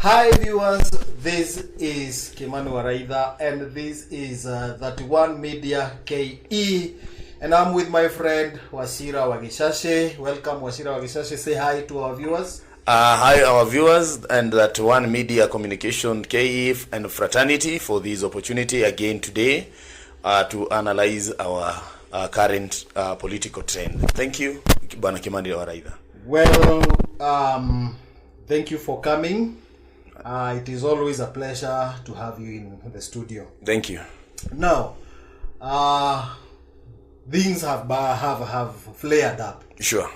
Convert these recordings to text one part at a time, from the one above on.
Hi viewers, this is Kimani Waraitha and this is 31 Media KE and I'm with my friend Wachira Wagishashe. Welcome Wachira Wagishashe. Say hi to our viewers. Hi our viewers and that One Media Communication KE and fraternity for this opportunity again today to analyze our current political trend. Thank you, Bwana Kimani Waraitha. Well, thank you for coming. It is always a pleasure to have you in the studio. Thank you. Now, things have flared up. Sure.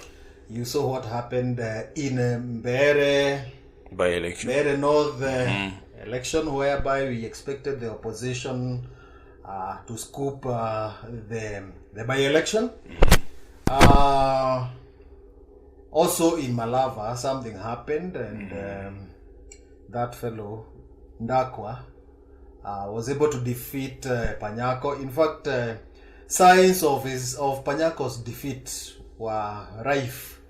You saw what happened in Mbeere By-election. Mbeere North election, whereby we expected the opposition to scoop the by-election. Also in Malava, something happened, and that fellow Ndakwa was able to defeat Panyako. In fact, signs of Panyako's defeat were rife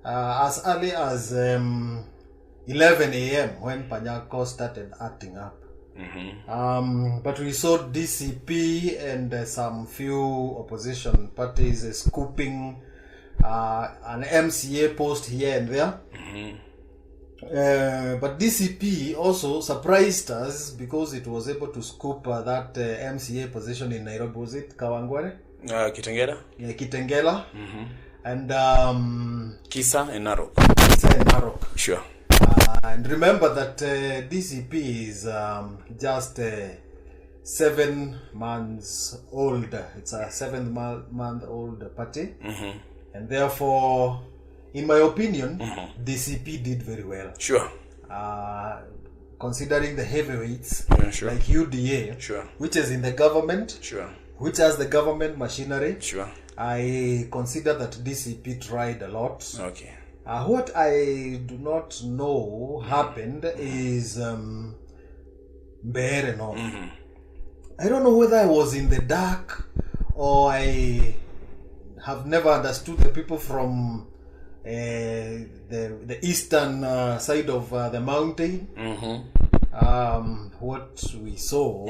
as early as 11 a.m. when Panyako started acting up. But we saw DCP and some few opposition parties scooping an MCA post here and there. But DCP also surprised us because it was able to scoop that MCA position in Nairobi. Was it Kawangware? Kitengela? Yeah, Kitengela. And Kisa and Narok. Kisa and Narok. Sure. And remember that DCP is just 7 months old. It's a 7-month old party. And therefore, in my opinion, DCP did very well. Sure. Considering the heavyweights sure. like UDA, Sure. which is in the government, Sure. which has the government machinery, Sure. I consider that DCP tried a lot. Okay. What I do not know happened is Mbeere North. I don't know whether I was in the dark or I have never understood the people from the eastern side of the mountain. What we saw,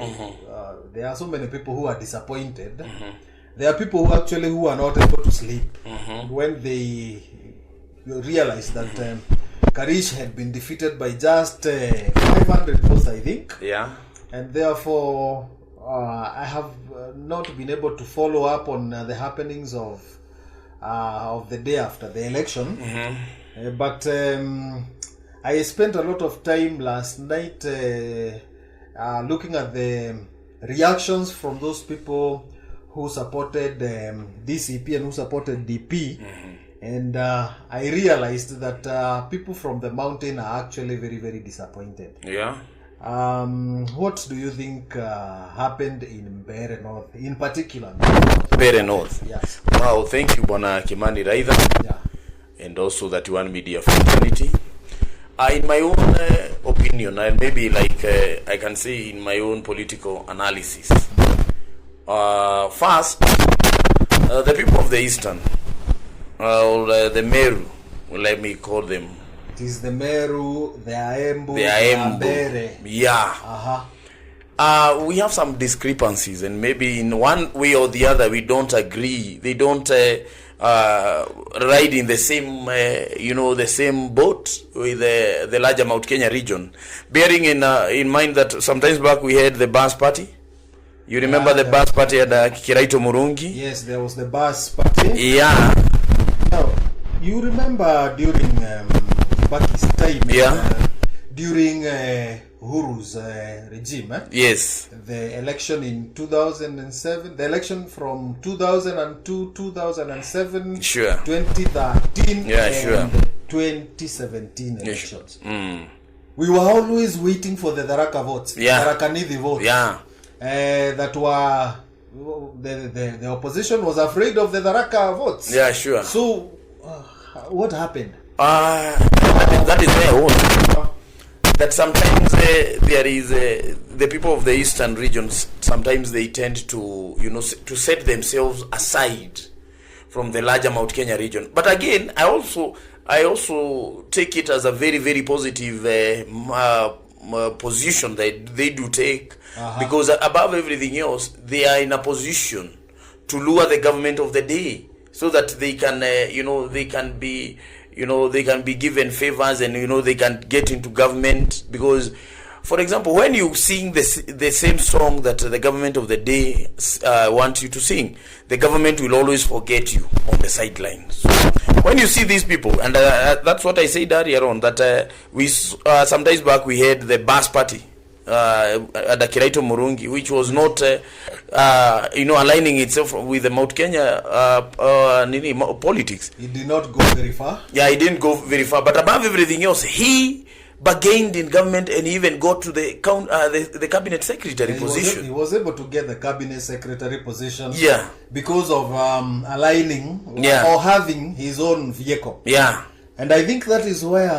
there are so many people who are disappointed. There are people who are not able to sleep when they realize that Karish had been defeated by just 500 votes, I think. Yeah. And therefore, I have not been able to follow up on the happenings of the day after the election. But I spent a lot of time last night looking at the reactions from those people who supported DCP and who supported DP. And I realized that people from the mountain are actually very, very disappointed. Yeah. What do you think happened in Mbeere North, in particular? Mbeere North. Yes. Wow, thank you, Bwana Kimani Waraitha. Yeah. And also that One Media fraternity. In my own opinion, and maybe like I can say in my own political analysis. First, the people of the Eastern, the Meru, let me call them. It is the Meru, the Aembu, The Aembu. Mbeere. Yeah. We have some discrepancies, and maybe in one way or the other we don't agree. They don't ride in the same, the same boat with the larger Mount Kenya region. Bearing in mind that sometimes back we had the bus party. You remember the bus party at Kiraito Murungi? Yes, there was the bus party. Yeah. Now, you remember during Baki's time, during Uhuru's regime, Yes. the election in 2007, the election from 2002, 2007, Sure. 2013, Yeah, and sure. 2017 elections. Mm. We were always waiting for the Tharaka votes, Yeah. Tharaka Nithi votes. Yeah. That were the opposition was afraid of the Tharaka votes. Yeah, sure. So, what happened? That is their own. That sometimes there is the people of the eastern regions. Sometimes they tend to to set themselves aside from the larger Mount Kenya region. But again, I also I also take it as a very, very positive position that they do take, because above everything else, they are in a position to lure the government of the day, so that they can, they can be given favors, and they can get into government. Because, for example, when you sing the same song that the government of the day wants you to sing, the government will always forget you on the sidelines. So when you see these people, and that's what I said earlier on, that we some days back we had the bus party at the Kiraito Murungi, which was not aligning itself with the Mount Kenya politics. It did not go very far. Yeah, it didn't go very far. But above everything else, he bargained in government and even got to the cabinet secretary position. He was able to get the cabinet secretary position. Yeah. Because of aligning or having his own vehicle. Yeah. And I think that is where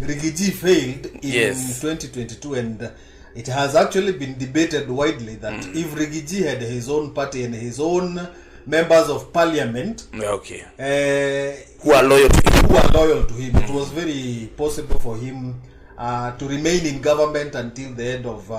Rigiji failed in 2022, and it has actually been debated widely that if Rigiji had his own party and his own members of parliament who are loyal to him, it was very possible for him to remain in government until the end of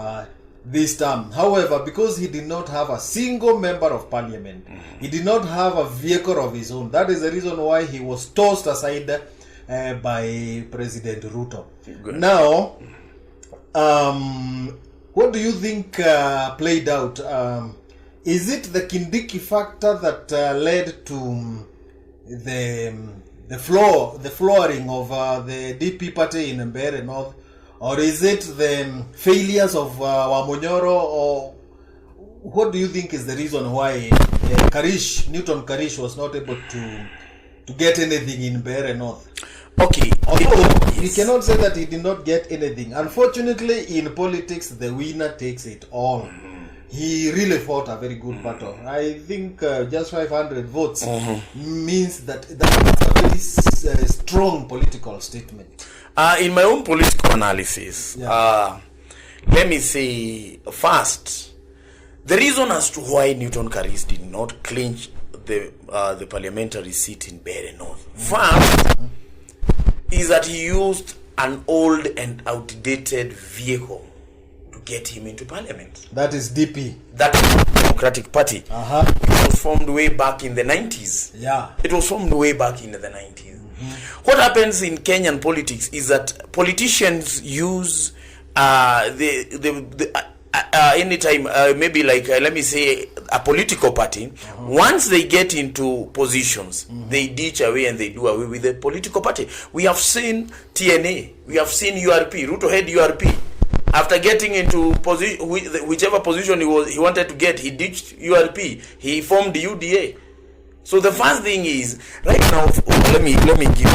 this term. However, because he did not have a single member of parliament, he did not have a vehicle of his own. That is the reason why he was tossed aside by President Ruto. Good. Now, what do you think played out? Is it the Kindiki factor that led to the flooring of the DP party in Mbeere North, or is it the failures of Wamonyoro, or what do you think is the reason why Newton Karish was not able to get anything in Mbeere North? Okay. Although we cannot say that he did not get anything. Unfortunately, in politics, the winner takes it all. He really fought a very good battle. I think just 500 votes means that's a very strong political statement. In my own political analysis, let me say first, the reason as to why Newton Karish did not clinch the parliamentary seat in Mbeere North, first, is that he used an old and outdated vehicle to get him into parliament. That is DP. That is Democratic Party. It was formed way back in the 90s. Yeah. It was formed way back in the 90s. What happens in Kenyan politics is that politicians use anytime, maybe like, let me say, a political party, once they get into positions, they ditch away and they do away with the political party. We have seen TNA, we have seen URP, Ruto had URP. After getting into whichever position he wanted to get, he ditched URP, he formed the UDA. So the first thing is, right now, let me give you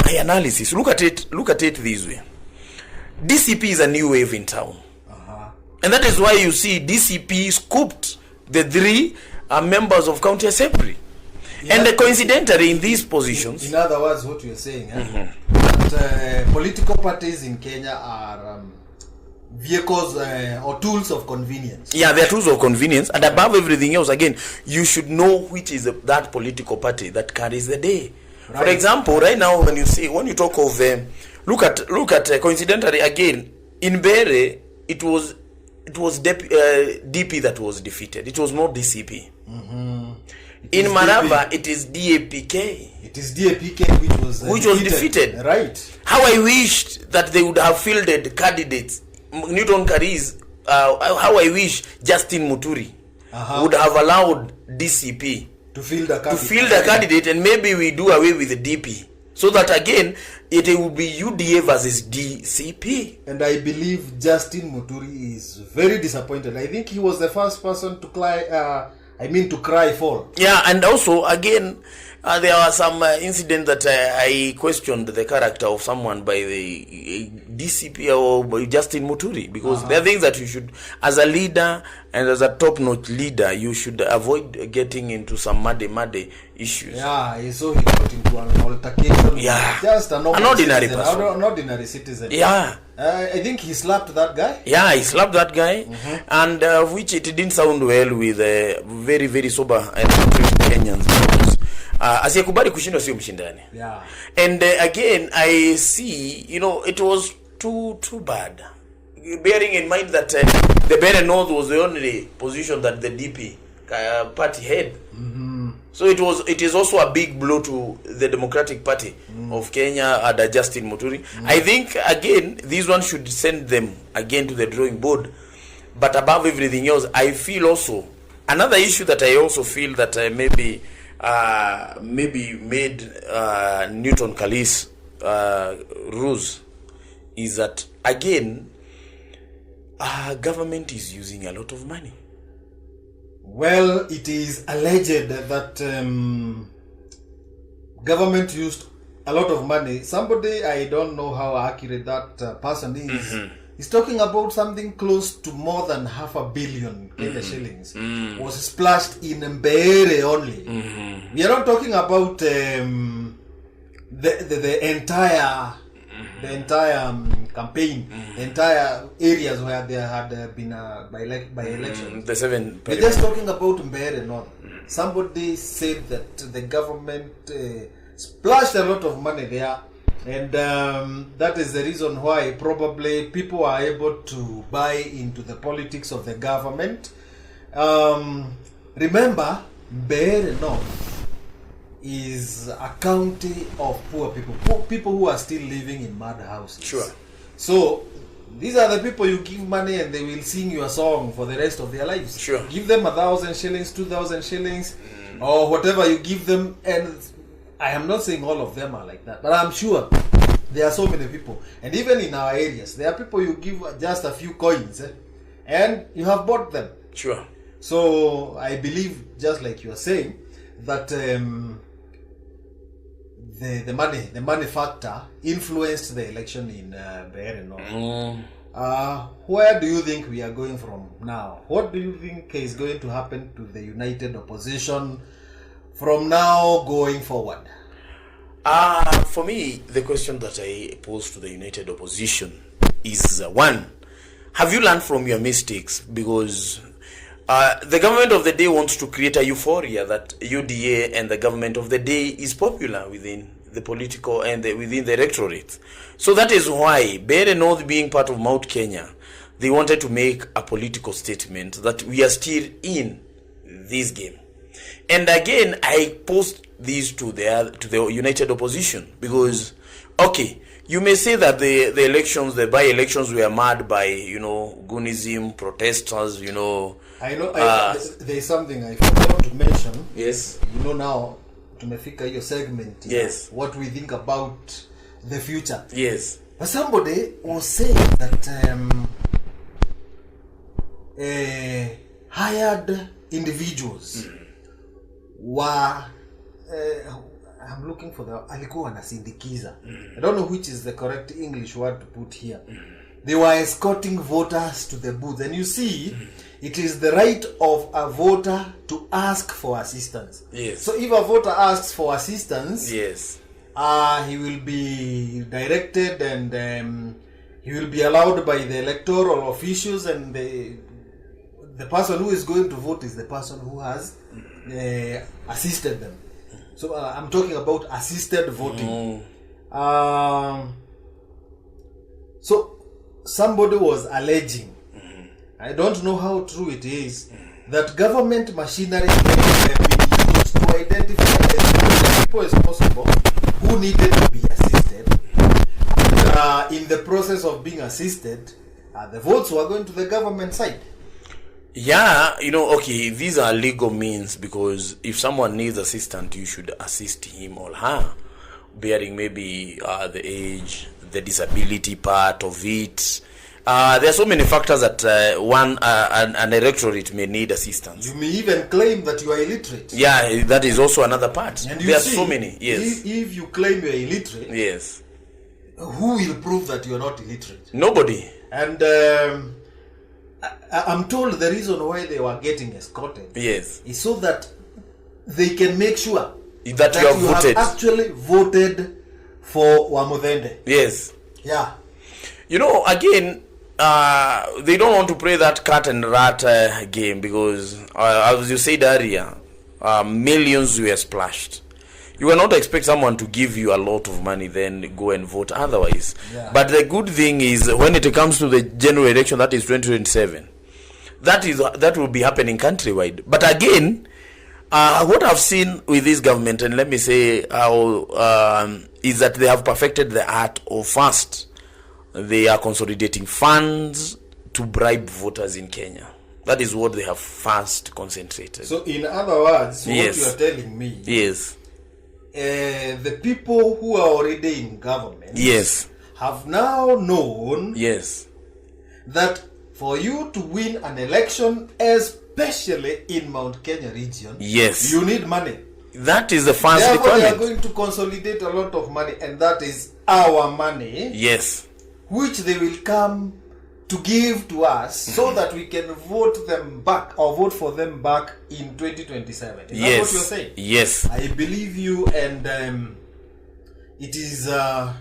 my analysis. Look at it this way. DCP is a new wave in town. And that is why you see DCP scooped the three members of county assembly. Yeah. And coincidentally in these positions... In other words, what you're saying, that political parties in Kenya are vehicles or tools of convenience. Yeah, they're tools of convenience. And above everything else, again, you should know which is that political party that carries the day. Right. For example, right now when you talk of... look at coincidentally again, in Mbeere, it was DP that was defeated. It was not DCP. In Maraba, it is DAPK. It is DAPK which was defeated. Right. How I wished that they would have fielded candidates. Newton Karish, how I wish Justin Muturi would have allowed DCP to field a candidate, and maybe we do away with the DP. So that again, it will be UDA versus DCP. And I believe Justin Muturi is very disappointed. I think he was the first person to cry foul. Yeah, and also, again, there were some incidents that I questioned the character of someone by the DCP or by Justin Muturi, because there are things that you should, as a leader and as a top-notch leader, you should avoid getting into some muddy issues. Yeah, so he got into an altercation. Yeah, just an ordinary person. An ordinary citizen. Yeah. I think he slapped that guy. Yeah, he slapped that guy, and which it didn't sound well with very, very sober and Kenyans. asiyekubali kushindwa sio mshindani. Yeah. And again, I see, it was too bad. Bearing in mind that the Bere North was the only position that the DP party had. So it is also a big blow to the Democratic Party of Kenya under Justin Muturi. I think, again, these ones should send them again to the drawing board. But above everything else, I feel also, another issue that I also feel that maybe made Newton Kalis ruse is that, again, government is using a lot of money. Well, it is alleged that government used a lot of money. Somebody, I don't know how accurate that person is, is talking about something close to more than 500 million Kenya shillings was splashed in Mbeere only. We are not talking about the entire campaign, entire areas where there had been by election. The 7. We're just talking about Mbeere North. Somebody said that the government splashed a lot of money there, and that is the reason why probably people are able to buy into the politics of the government. Remember, Mbeere North is a county of poor people who are still living in mud houses. Sure. So these are the people you give money and they will sing your song for the rest of their lives. Sure. Give them 1,000 shillings, 2,000 shillings, or whatever you give them. And I am not saying all of them are like that, but I'm sure there are so many people. And even in our areas, there are people you give just a few coins, and you have bought them. Sure. So I believe, just like you are saying, that the money factor influenced the election in Mbeere North. Where do you think we are going from now? What do you think is going to happen to the united opposition from now going forward? For me, the question that I pose to the united opposition is one: have you learned from your mistakes? Because the government of the day wants to create a euphoria that UDA and the government of the day is popular within the political and within the electorate. So that is why, Mbeere North being part of Mount Kenya, they wanted to make a political statement that we are still in this game. And again, I post these to the united opposition because, okay, you may say that the elections, the by-elections were marred by, Gunism, protesters, I know there is something I forgot to mention. Yes. Now, tumefika hiyo segment. Yes. What we think about the future. Yes. But somebody was saying that hired individuals were I'm looking for alikuwa wanasindikiza. I don't know which is the correct English word to put here. They were escorting voters to the booth, and you see, it is the right of a voter to ask for assistance. Yes. So if a voter asks for assistance, yes, he will be directed and he will be allowed by the electoral officials, and the person who is going to vote is the person who has assisted them. So I'm talking about assisted voting. So somebody was alleging, I don't know how true it is, that government machinery have been used to identify as many people as possible who needed to be assisted. In the process of being assisted, the votes were going to the government side. Yeah, okay, these are legal means, because if someone needs assistance, you should assist him or her, bearing maybe the age, the disability part of it. There are so many factors that an electorate may need assistance. You may even claim that you are illiterate. Yeah, that is also another part. And there are so many. Yes. If you claim you are illiterate, yes, who will prove that you are not illiterate? Nobody. And I'm told the reason why they were getting escorted, yes, is so that they can make sure that you have voted. Have actually voted for Wamuthende. Yes. Yeah. Again, they don't want to play that cat and rat game, because as you said earlier, millions were splashed. you cannot expect someone to give you a lot of money then go and vote otherwise. Yeah. But the good thing is when it comes to the general election, that is 2027, that will be happening countrywide. But again, what I've seen with this government, and let me say how, is that they have perfected the art of first, they are consolidating funds to bribe voters in Kenya. That is what they have first concentrated. So in other words, Yes. what you are telling me, Yes. the people who are already in government Yes. have now known Yes. that for you to win an election, especially in Mount Kenya region, Yes. you need money. That is the first Therefore, they are requirement. going to consolidate a lot of money, and that is our money, Yes. which they will come to give to us so that we can vote them back or vote for them back in 2027. Is that Yes. what you're saying? Yes. I believe you, and it is a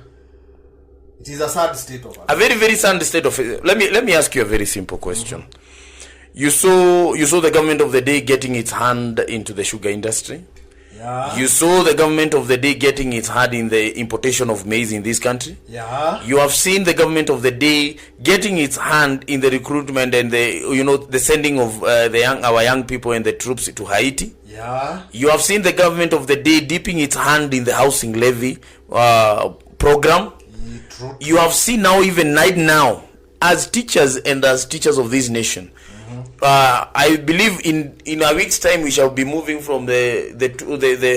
sad state of A affairs. very, very sad state of it. Let me ask you a very simple question. You saw the government of the day getting its hand into the sugar industry. Yeah. You saw the government of the day getting its hand in the importation of maize in this country. Yeah. You have seen the government of the day getting its hand in the recruitment and the sending of our young people and the troops to Haiti. Yeah. You have seen the government of the day dipping its hand in the housing levy program. True. You have seen now, even right now, as teachers of this nation, I believe in a week's time we shall be moving from the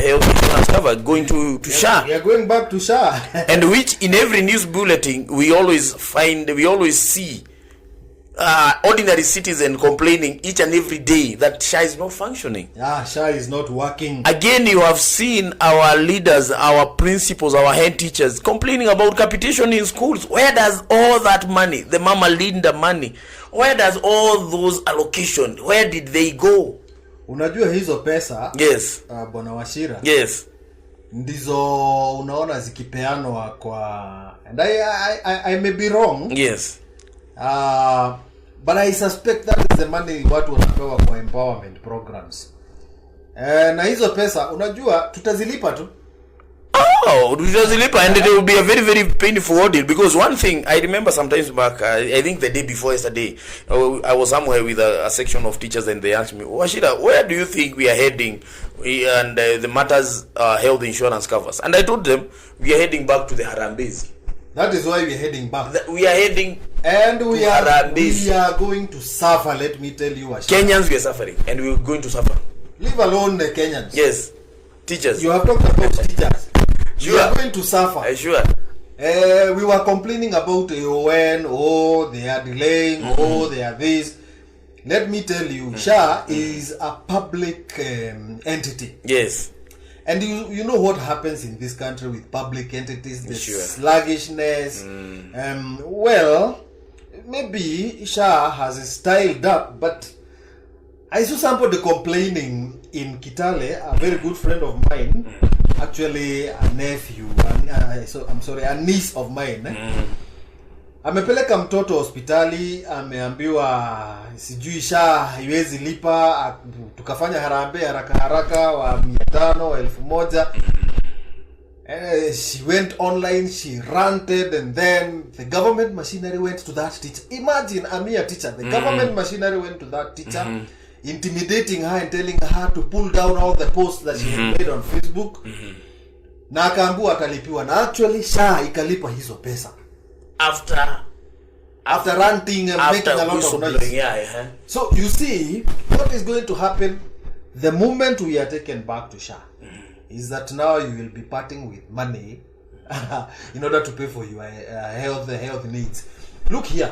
health insurance cover going to SHA. We are going back to SHA. And which in every news bulletin we always see ordinary citizen complaining each and every day that SHA is not functioning. Yeah, SHA is not working. Again, you have seen our leaders, our principals, our head teachers complaining about capitation in schools. Where does all that money, the Mama Linda money, where does all those allocation, where did they go? Unajua hizo pesa, Yes. Bwana Wachira, Yes. ndizo unaona zikipeanwa kwa, and I may be wrong. Yes. But I suspect that is the money watu wanapewa kwa empowerment programs. Na hizo pesa unajua tutazilipa tu. Oh, and it will be a very, very painful audit, because one thing I remember sometimes back, I think the day before yesterday, I was somewhere with a section of teachers and they asked me, Wachira, where do you think we are heading and the matters health insurance covers? And I told them we are heading back to the Harambes. That is why we are heading back. We are heading and we are Harambes. going to suffer, let me tell you. Wachira. Kenyans, we are suffering and we are going to suffer. Leave alone the Kenyans. Yes. Teachers. You have talked about teachers. Sure. We are going to suffer. Sure. We were complaining about AON, they are delaying, they are this. Let me tell you, SHA is a public entity. Yes. And you know what happens in this country with public entities, the Sure. sluggishness. Well, maybe SHA has styled up, but I saw somebody complaining in Kitale, a very good friend of mine, actually a nephew, a niece of mine. Amepeleka mtoto hospitali, ameambiwa sijui SHA haiwezi lipa, tukafanya harambee haraka wa 500 wa 1000. She went online, she ranted, and then the government machinery went to that teacher. Imagine a mere teacher. The government machinery went to that teacher, intimidating her and telling her to pull down all the posts that she had made on Facebook. Na akaambiwa atalipiwa. Na actually SHA ikalipa hizo pesa. After ranting and making a lot of noise. So you see, what is going to happen the moment we are taken back to SHA is that now you will be parting with money in order to pay for your health needs. Look here.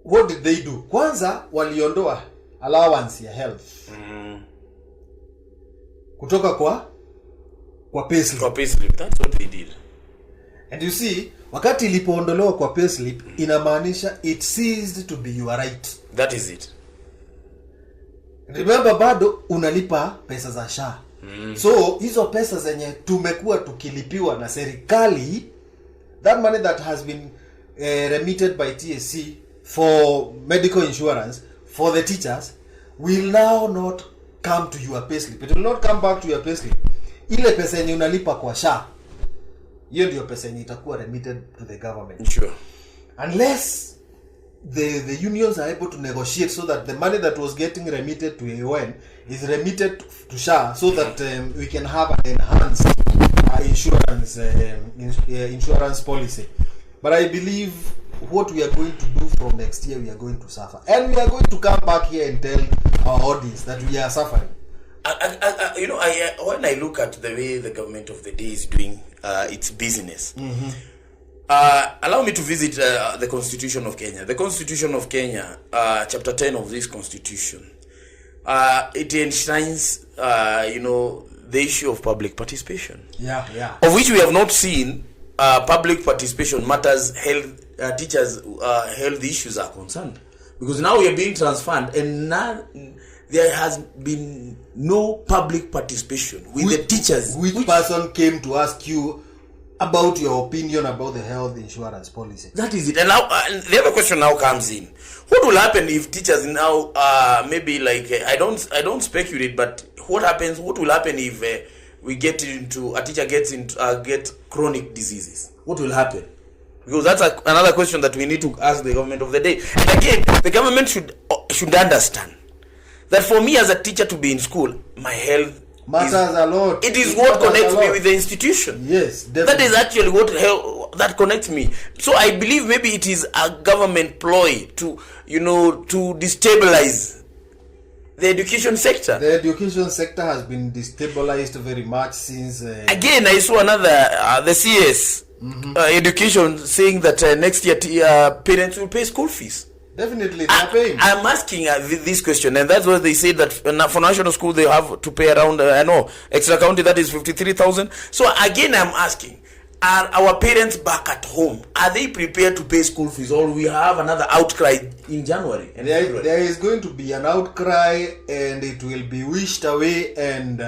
What did they do? Kwanza waliondoa allowance ya health. Kutoka kwa payslip. Kwa payslip, that's what they did. And you see, wakati ilipoondolewa kwa payslip, inamaanisha it ceased to be your right. That is it. Remember, bado unalipa pesa za SHA. So hizo pesa zenye tumekuwa tukilipiwa na serikali, that money that has been remitted by TSC for medical insurance for the teachers will now not come to your payslip. It will not come back to your payslip. Ile pesa yenye unalipa kwa SHA, hiyo ndio pesa yenye itakuwa remitted to the government. Sure. Unless the unions are able to negotiate so that the money that was getting remitted to AON is remitted to SHA, so that we can have an enhanced insurance policy. But I believe what we are going to do from next year, we are going to suffer, and we are going to come back here and tell our audience that we are suffering. When I look at the way the government of the day is doing its business, allow me to visit the Constitution of Kenya. The Constitution of Kenya, Chapter 10 of this Constitution, it enshrines, the issue of public participation. Yeah. Of which we have not seen public participation matters, teachers' health issues are concerned. Because now we are being transferred, and now there has been no public participation with the teachers. Which person came to ask you about your opinion about the health insurance policy? That is it. And now the other question now comes in: what will happen if teachers now maybe like I don't speculate, but what happens? What will happen if a teacher get chronic diseases? What will happen? Because that's another question that we need to ask the government of the day. And again, the government should understand that for me as a teacher to be in school, my health matters a lot. It is what connects me with the institution. Yes, definitely. That is actually that connects me. So I believe maybe it is a government ploy to destabilize the education sector. The education sector has been destabilized very much since. Again, I saw another the CS education saying that next year parents will pay school fees. Definitely, they are paying. I'm asking this question, and that's why they say that for national school they have to pay around extra county, that is 53,000. So again, I'm asking, are our parents back at home? Are they prepared to pay school fees, or we have another outcry in January? And there is going to be an outcry, and it will be wished away. And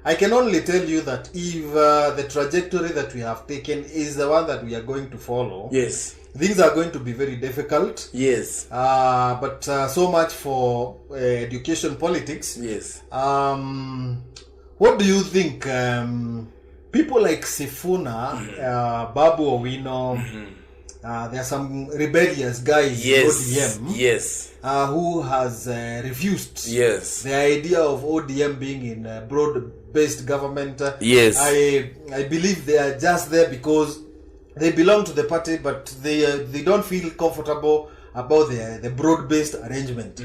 I can only tell you that if the trajectory that we have taken is the one that we are going to follow, yes, things are going to be very difficult. Yes. But so much for education politics. Yes. What do you think? People like Sifuna, Babu Owino, there are some rebellious guys in ODM. Yes. Who has refused the idea of ODM being in a broad-based government. Yes. I believe they are just there because they belong to the party, but they don't feel comfortable about the broad-based arrangement.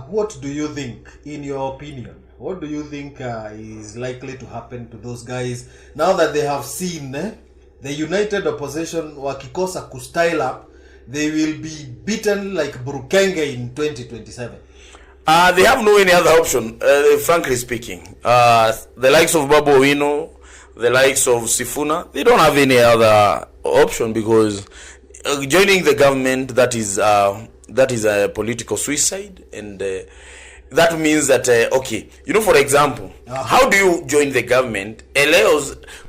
What do you think, in your opinion? What do you think is likely to happen to those guys now that they have seen the united opposition wakikosa kustyle up? They will be beaten like Burukenge in 2027. They have no any other option, frankly speaking. The likes of Babu Owino, the likes of Sifuna, they don't have any other option, because joining the government, that is a political suicide, and that means that for example, how do you join the government?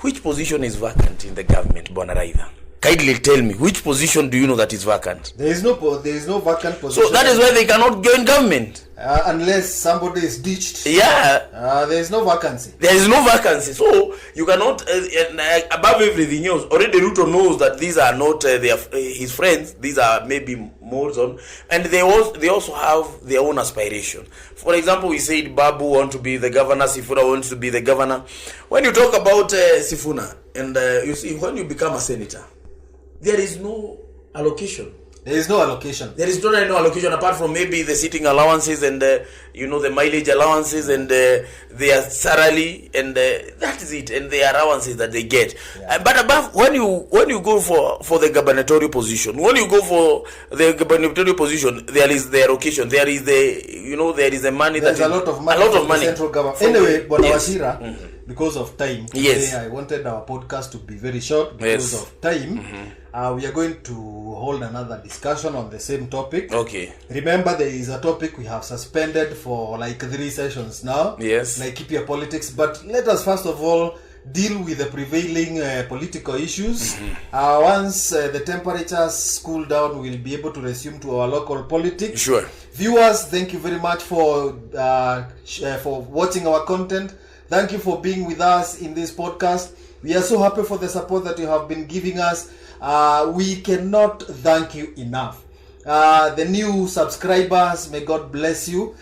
Which position is vacant in the government, Bwana Raitha? Kindly tell me, which position do you know that is vacant? There is no vacant position. So that is why they cannot join government. Unless somebody is ditched. Yeah. There is no vacancy. There is no vacancy. So you cannot, above everything else, already Ruto knows that these are not his friends. These are maybe Morrison. And they also have their own aspiration. For example, we said Babu wants to be the governor, Sifuna wants to be the governor. When you talk about Sifuna, and you see, when you become a senator, there is no allocation. There is no allocation. There is totally no allocation apart from maybe the sitting allowances and the mileage allowances and their salary, and that is it, and the allowances that they get. Yeah. But above, when you go for the gubernatorial position, there is the allocation. There is the money. There's a lot of money. A lot of money. Central government. Anyway, Bwana Wachira, because of time, yes, I wanted our podcast to be very short because of time. We are going to hold another discussion on the same topic. Okay. Remember, there is a topic we have suspended for like 3 sessions now. Yes. Like Keep Your Politics. But let us first of all deal with the prevailing political issues. Once the temperatures cool down, we'll be able to resume to our local politics. Sure. Viewers, thank you very much for watching our content. Thank you for being with us in this podcast. We are so happy for the support that you have been giving us. We cannot thank you enough. The new subscribers, may God bless you.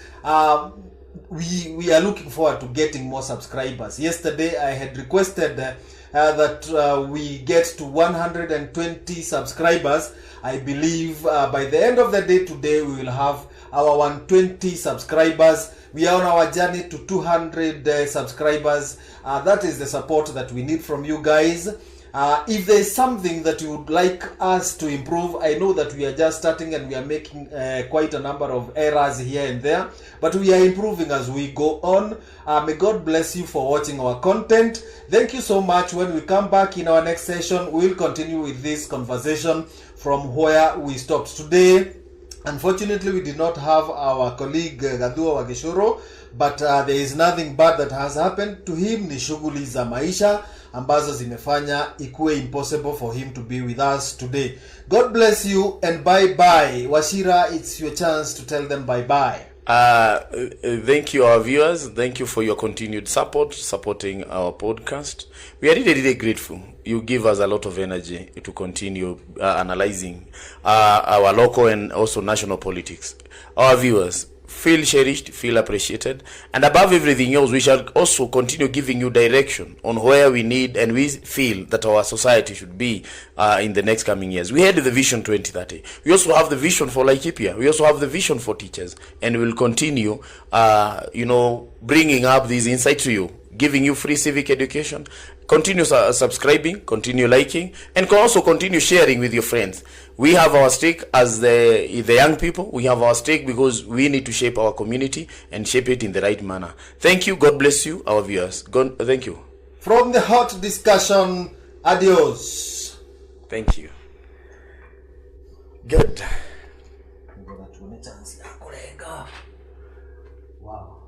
We are looking forward to getting more subscribers. Yesterday I had requested that we get to 120 subscribers. I believe by the end of the day today we will have our 120 subscribers. We are on our journey to 200 subscribers. That is the support that we need from you guys. If there is something that you would like us to improve, I know that we are just starting and we are making quite a number of errors here and there, but we are improving as we go on. May God bless you for watching our content. Thank you so much. When we come back in our next session, we'll continue with this conversation from where we stopped today. Unfortunately, we did not have our colleague Gathua Wageshoro, but there is nothing bad that has happened to him. Ni shughuli za maisha ambazo zimefanya ikuwe impossible for him to be with us today. God bless you and bye-bye. Washira, it's your chance to tell them bye-bye. Thank you, our viewers. Thank you for your continued support, supporting our podcast. We are really, really grateful. You give us a lot of energy to continue analyzing our local and also national politics. Our viewers, feel cherished, feel appreciated, and above everything else, we shall also continue giving you direction on where we need and we feel that our society should be in the next coming years. We had the Vision 2030. We also have the vision for Laikipia. We also have the vision for teachers, and we will continue, bringing up these insights to you, giving you free civic education. Continue subscribing, continue liking, and can also continue sharing with your friends. We have our stake as the young people. We have our stake because we need to shape our community and shape it in the right manner. Thank you. God bless you, our viewers. Thank you. From the hot discussion, adios. Thank you. Good. Wow.